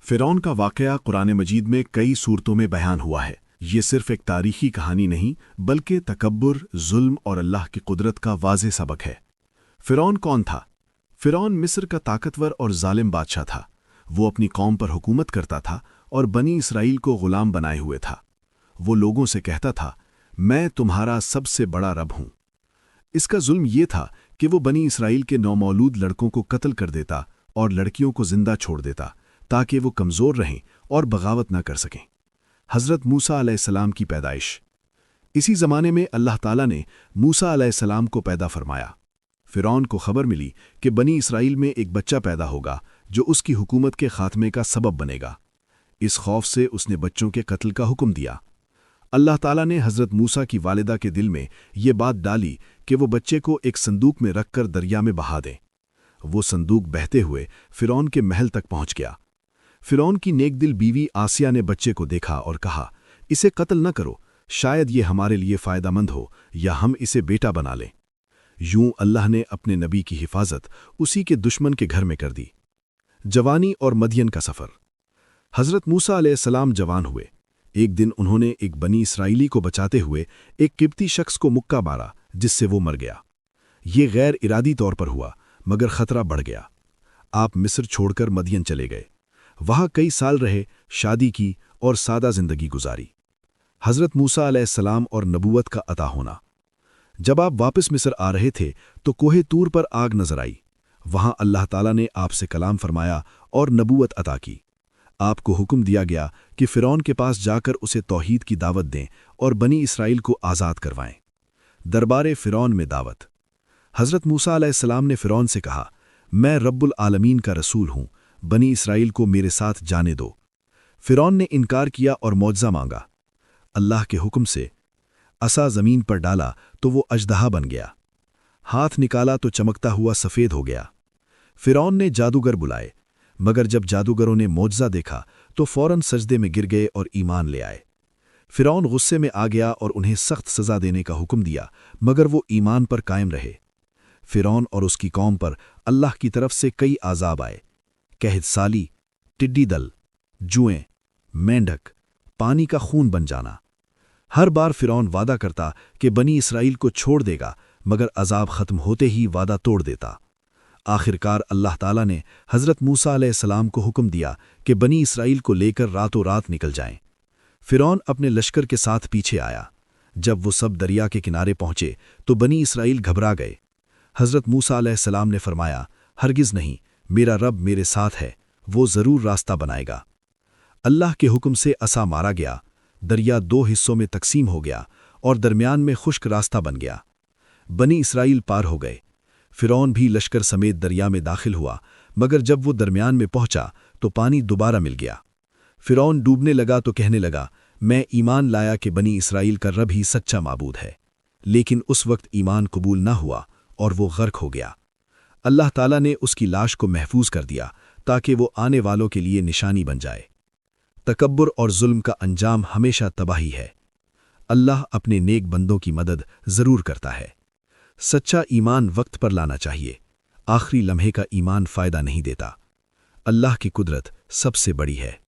फ़िरौन का वाक़या कुरान मजीद में कई सूरतों में बयान हुआ है। ये सिर्फ एक तारीखी कहानी नहीं बल्कि तकब्बुर, जुल्म और अल्लाह की कुदरत का वाज़े सबक है। फ़िरौन कौन था? फ़िरौन मिस्र का ताकतवर और जालिम बादशाह था। वो अपनी कौम पर हुकूमत करता था और बनी इसराइल को ग़ुलाम बनाए हुए था। वो लोगों से कहता था, मैं तुम्हारा सबसे बड़ा रब हूँ। इसका जुल्म ये था कि वो बनी इसराइल के नौमौलूद लड़कों को कत्ल कर देता और लड़कियों को जिंदा छोड़ देता ताकि वो कमज़ोर रहें और बगावत न कर सकें। हज़रत मूसा अलैहिस्सलाम की पैदाइश। इसी ज़माने में अल्लाह ताला ने मूसा अलैहिस्सलाम को पैदा फरमाया। फ़िरौन को खबर मिली कि बनी इसराइल में एक बच्चा पैदा होगा जो उसकी हुकूमत के खात्मे का सबब बनेगा। इस खौफ से उसने बच्चों के कत्ल का हुक्म दिया। अल्लाह ताला ने हज़रत मूसा की वालिदा के दिल में ये बात डाली कि वो बच्चे को एक संदूक में रखकर दरिया में बहा दें। वो संदूक बहते हुए फ़िरौन के महल तक पहुंच गया। फ़िरौन की नेक दिल बीवी आसिया ने बच्चे को देखा और कहा, इसे कत्ल न करो, शायद ये हमारे लिए फ़ायदामंद हो या हम इसे बेटा बना लें। यूं अल्लाह ने अपने नबी की हिफाजत उसी के दुश्मन के घर में कर दी। जवानी और मदियन का सफ़र। हज़रत मूसा अलैहिस्सलाम जवान हुए। एक दिन उन्होंने एक बनी इसराइली को बचाते हुए एक किब्ती शख्स को मुक्का मारा जिससे वो मर गया। ये गैर इरादी तौर पर हुआ मगर ख़तरा बढ़ गया। आप मिस्र छोड़कर मदियन चले गए। वहाँ कई साल रहे, शादी की और सादा ज़िंदगी गुजारी। हज़रत मूसा अलैहिस्सलाम और नबूवत का अता होना। जब आप वापस मिस्र आ रहे थे तो कोहे तूर पर आग नजर आई। वहाँ अल्लाह ताला ने आपसे कलाम फरमाया और नबूवत अता की। आपको हुक्म दिया गया कि फ़िरौन के पास जाकर उसे तौहीद की दावत दें और बनी इसराइल को आज़ाद करवाएं। दरबारे फ़िरौन में दावत। हज़रत मूसा अलैहिस्सलाम ने फ़िरौन से कहा, मैं रब्बुल आलमीन का रसूल हूँ, बनी इसराइल को मेरे साथ जाने दो। फ़िरौन ने इनकार किया और मौजज़ा मांगा। अल्लाह के हुक्म से असा ज़मीन पर डाला तो वो अजदहा बन गया। हाथ निकाला तो चमकता हुआ सफ़ेद हो गया। फ़िरौन ने जादूगर बुलाए, मगर जब जादूगरों ने मौजज़ा देखा तो फ़ौरन सजदे में गिर गए और ईमान ले आए। फ़िरौन गुस्से में आ गया और उन्हें सख्त सज़ा देने का हुक्म दिया, मगर वो ईमान पर कायम रहे। फ़िरौन और उसकी कौम पर अल्लाह की तरफ से कई आज़ाब आए। कहद साली, टिड्डी दल, जुएं, मेंढक, पानी का खून बन जाना। हर बार फ़िरौन वादा करता कि बनी इसराइल को छोड़ देगा, मगर अज़ाब ख़त्म होते ही वादा तोड़ देता। आखिरकार अल्लाह ताला ने हज़रत मूसा अलैहिस्सलाम को हुक्म दिया कि बनी इसराइल को लेकर रातों रात निकल जाएं। फ़िरौन अपने लश्कर के साथ पीछे आया। जब वो सब दरिया के किनारे पहुंचे तो बनी इसराइल घबरा गए। हज़रत मूसा अलैहिस्सलाम ने फरमाया, हरगिज़ नहीं, मेरा रब मेरे साथ है, वो ज़रूर रास्ता बनाएगा। अल्लाह के हुक्म से असा मारा गया। दरिया दो हिस्सों में तकसीम हो गया और दरमियान में खुश्क रास्ता बन गया। बनी इसराइल पार हो गए। फ़िरौन भी लश्कर समेत दरिया में दाखिल हुआ, मगर जब वो दरमियान में पहुंचा तो पानी दोबारा मिल गया। फ़िरौन डूबने लगा तो कहने लगा, मैं ईमान लाया कि बनी इसराइल का रब ही सच्चा माबूद है। लेकिन उस वक्त ईमान कबूल न हुआ और वो गर्क हो गया। अल्लाह ताला ने उसकी लाश को महफूज कर दिया ताकि वो आने वालों के लिए निशानी बन जाए। तकब्बुर और जुल्म का अंजाम हमेशा तबाही है। अल्लाह अपने नेक बंदों की मदद ज़रूर करता है। सच्चा ईमान वक्त पर लाना चाहिए। आखिरी लम्हे का ईमान फ़ायदा नहीं देता। अल्लाह की कुदरत सबसे बड़ी है।